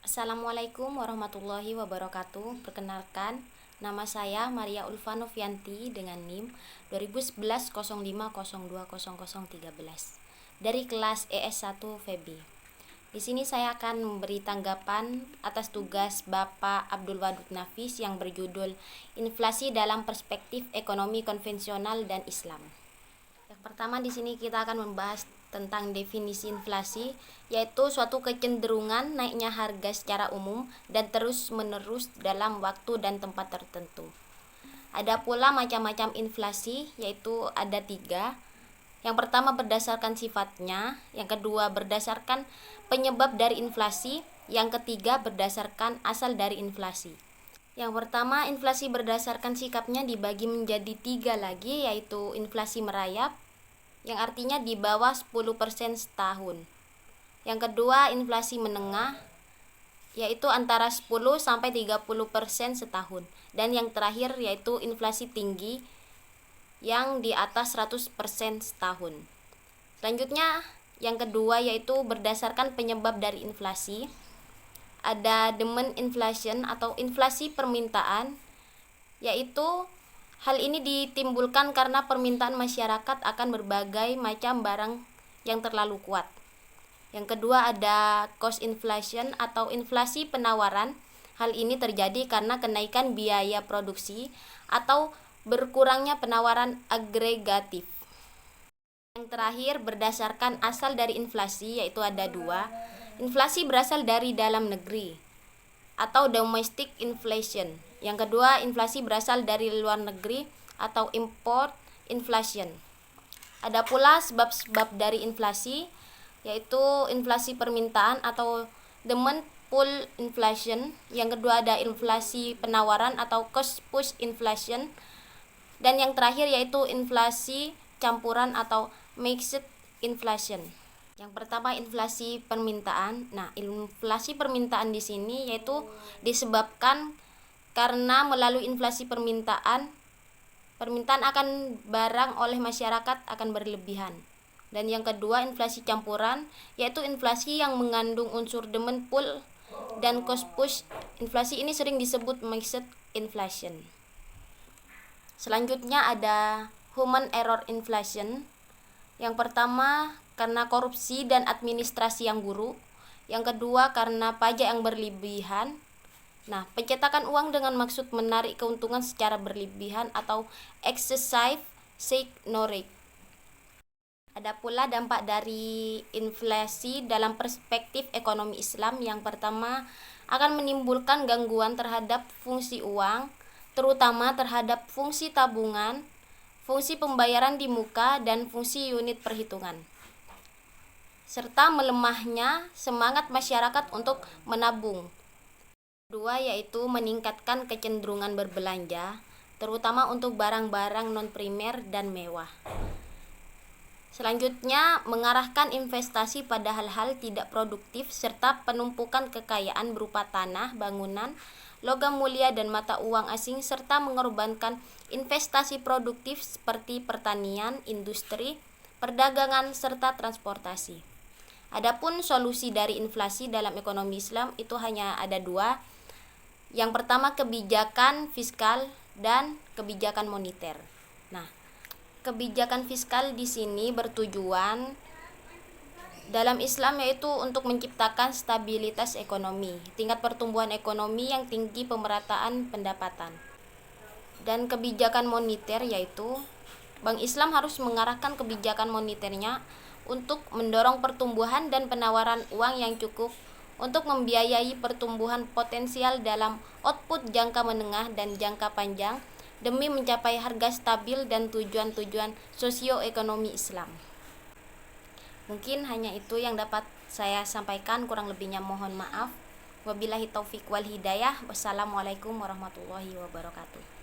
Assalamualaikum warahmatullahi wabarakatuh. Perkenalkan, nama saya Maria Ulfa Novianti dengan NIM 2011 05 02 0013 dari kelas ES1 FEBI. Di sini saya akan memberi tanggapan atas tugas Bapak Abdul Wadud Nafis yang berjudul Inflasi dalam Perspektif Ekonomi Konvensional dan Islam. Yang pertama di sini kita akan membahas tentang definisi inflasi, yaitu suatu kecenderungan naiknya harga secara umum dan terus-menerus dalam waktu dan tempat tertentu. Ada pula macam-macam inflasi, yaitu ada 3. Yang pertama berdasarkan sifatnya, yang kedua berdasarkan penyebab dari inflasi, yang ketiga berdasarkan asal dari inflasi. Yang pertama, inflasi berdasarkan sikapnya dibagi menjadi 3 lagi, yaitu inflasi merayap, yang artinya di bawah 10% setahun. Yang kedua, inflasi menengah, yaitu antara 10-30% setahun. Dan yang terakhir yaitu inflasi tinggi, yang di atas 100% setahun. Selanjutnya, yang kedua yaitu berdasarkan penyebab dari inflasi. Ada demand inflation atau inflasi permintaan, yaitu hal ini ditimbulkan karena permintaan masyarakat akan berbagai macam barang yang terlalu kuat. Yang kedua ada cost inflation atau inflasi penawaran. Hal ini terjadi karena kenaikan biaya produksi atau berkurangnya penawaran agregatif. Yang terakhir berdasarkan asal dari inflasi, yaitu ada 2. Inflasi berasal dari dalam negeri atau domestic inflation. Yang kedua, inflasi berasal dari luar negeri atau import inflation. Ada pula sebab-sebab dari inflasi, yaitu inflasi permintaan atau demand pull inflation. Yang kedua ada inflasi penawaran atau cost push inflation. Dan yang terakhir yaitu inflasi campuran atau mixed inflation. Yang pertama inflasi permintaan. Nah, inflasi permintaan di sini yaitu disebabkan karena melalui inflasi permintaan akan barang oleh masyarakat akan berlebihan. Dan yang kedua inflasi campuran, yaitu inflasi yang mengandung unsur demand pull dan cost push. Inflasi ini sering disebut mixed inflation. Selanjutnya ada human error inflation. Yang pertama karena korupsi dan administrasi yang buruk. Yang kedua karena pajak yang berlebihan. Nah, pencetakan uang dengan maksud menarik keuntungan secara berlebihan atau excessive signoring. Ada pula dampak dari inflasi dalam perspektif ekonomi Islam. Yang pertama akan menimbulkan gangguan terhadap fungsi uang, terutama terhadap fungsi tabungan, fungsi pembayaran di muka, dan fungsi unit perhitungan, serta melemahnya semangat masyarakat untuk menabung. Kedua yaitu meningkatkan kecenderungan berbelanja, terutama untuk barang-barang non-primer dan mewah. Selanjutnya mengarahkan investasi pada hal-hal tidak produktif serta penumpukan kekayaan berupa tanah, bangunan, logam mulia dan mata uang asing, serta mengorbankan investasi produktif seperti pertanian, industri, perdagangan, serta transportasi. Adapun solusi dari inflasi dalam ekonomi Islam itu hanya ada 2. Yang pertama kebijakan fiskal dan kebijakan moneter. Nah, kebijakan fiskal di sini bertujuan dalam Islam yaitu untuk menciptakan stabilitas ekonomi, tingkat pertumbuhan ekonomi yang tinggi, pemerataan pendapatan. Dan kebijakan moneter yaitu Bank Islam harus mengarahkan kebijakan moneternya untuk mendorong pertumbuhan dan penawaran uang yang cukup untuk membiayai pertumbuhan potensial dalam output jangka menengah dan jangka panjang demi mencapai harga stabil dan tujuan-tujuan sosioekonomi Islam. Mungkin hanya itu yang dapat saya sampaikan, kurang lebihnya mohon maaf. Wabillahi taufik wal hidayah. Wassalamualaikum warahmatullahi wabarakatuh.